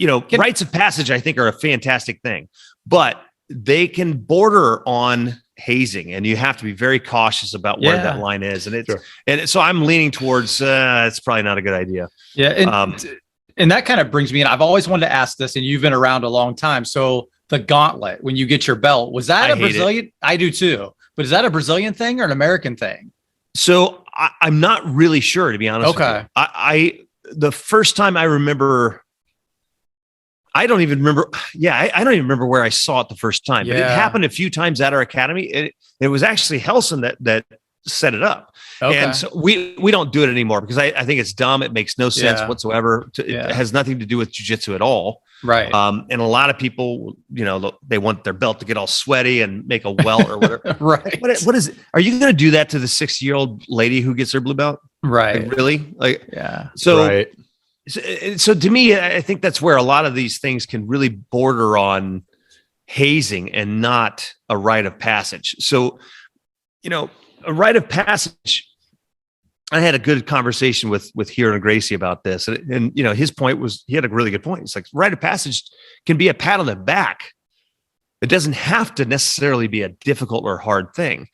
rites of passage, I think, are a fantastic thing, but they can border on hazing, and you have to be very cautious about where that line is. And so I'm leaning towards it's probably not a good idea. Yeah. And that kind of brings me in. I've always wanted to ask this, and you've been around a long time. So the gauntlet, when you get your belt, was that a Brazilian? I do too. But is that a Brazilian thing or an American thing? So I'm not really sure, to be honest. Okay. With you. The first time I remember, I don't even remember. Yeah, I don't even remember where I saw it the first time. But it happened a few times at our academy. It was actually Helson that set it up. Okay. And so we don't do it anymore because I think it's dumb. It makes no sense whatsoever. It has nothing to do with jiu-jitsu at all. Right. And a lot of people, they want their belt to get all sweaty and make a welt or whatever. Right. What is it? Are you going to do that to the 60-year-old lady who gets her blue belt? Right. Like, really? Like, yeah. So, right. So to me, I think that's where a lot of these things can really border on hazing and not a rite of passage. So, a rite of passage, I had a good conversation with Hero and Gracie about this. And his point was, he had a really good point. It's like rite of passage can be a pat on the back. It doesn't have to necessarily be a difficult or hard thing.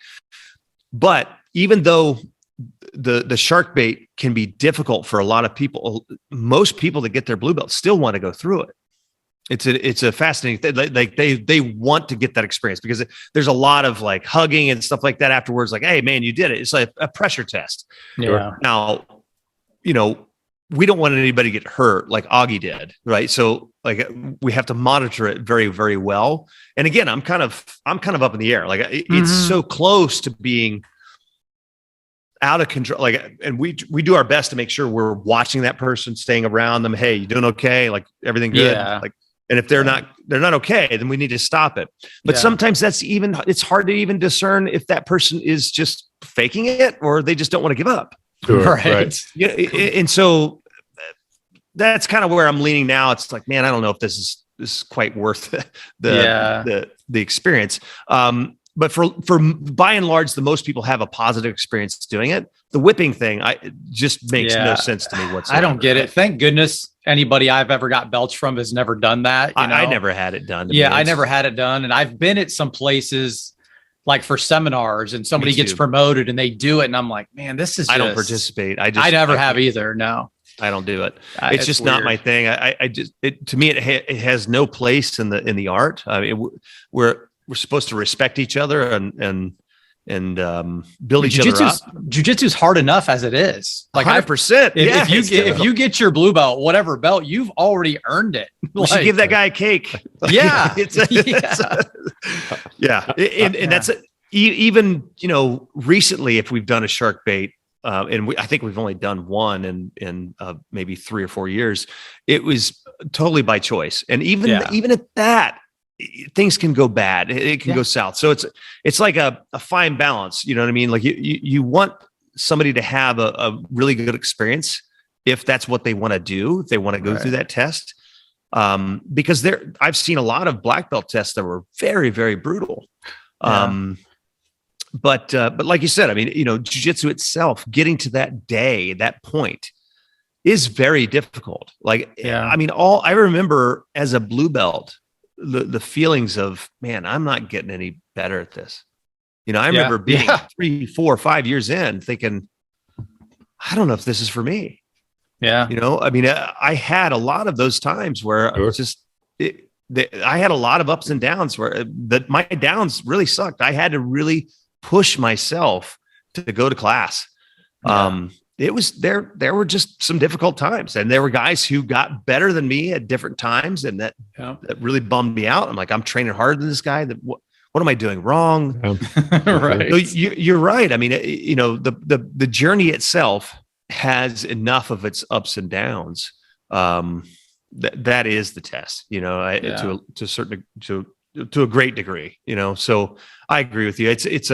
But even though the shark bait can be difficult for a lot of people, most people that get their blue belt still want to go through it. It's a fascinating thing. Like they want to get that experience because there's a lot of like hugging and stuff like that afterwards. Like, hey man, you did it. It's like a pressure test. Yeah. Now, we don't want anybody to get hurt like Augie did, right? So like we have to monitor it very, very well. And again, I'm kind of up in the air. Like it's so close to being out of control. Like, and we do our best to make sure we're watching that person, staying around them. Hey, you doing okay? Like everything good? Yeah. Like, and if they're not okay, then we need to stop it. But sometimes it's hard to even discern if that person is just faking it or they just don't want to give up. Sure, right. Yeah. And so that's kind of where I'm leaning now. It's like, man, I don't know if this is quite worth the experience. But for by and large, the most people have a positive experience doing it. The whipping thing, just makes no sense to me whatsoever. I don't get it. Thank goodness anybody I've ever got belts from has never done that. I never had it done. I never had it done. And I've been at some places like for seminars and somebody gets promoted and they do it. And I'm like, man, this is I don't participate. I never have either. No. I don't do it. It's just weird. Not my thing. To me, it has no place in the art. I mean, we're supposed to respect each other and build each other up. Jiu-jitsu is hard enough as it is. Like 100%. If you get your blue belt, whatever belt, you've already earned it. We should give that guy a cake. Yeah. And that's it. Even, recently, if we've done a shark bait, and I think we've only done one in maybe 3 or 4 years, it was totally by choice. And even at that, things can go bad. It can go south. So it's like a fine balance. You know what I mean? Like you want somebody to have a really good experience if that's what they want to do. If they want to go through that test. Because I've seen a lot of black belt tests that were very, very brutal. But like you said, I mean, jiu-jitsu itself, getting to that point is very difficult. Like, I mean, I remember as a blue belt, the feelings of, man, I'm not getting any better at this. I remember being 3, 4, 5 years in thinking, I don't know if this is for me. Yeah. I mean, I had a lot of those times where I was just, I had a lot of ups and downs where my downs really sucked. I had to really push myself to go to class. It was there were just some difficult times, and there were guys who got better than me at different times. And that really bummed me out. I'm like, I'm training harder than this guy. What am I doing wrong? Right. So you're right. I mean, the journey itself has enough of its ups and downs. That is the test, to a certain, to a great degree, so I agree with you. It's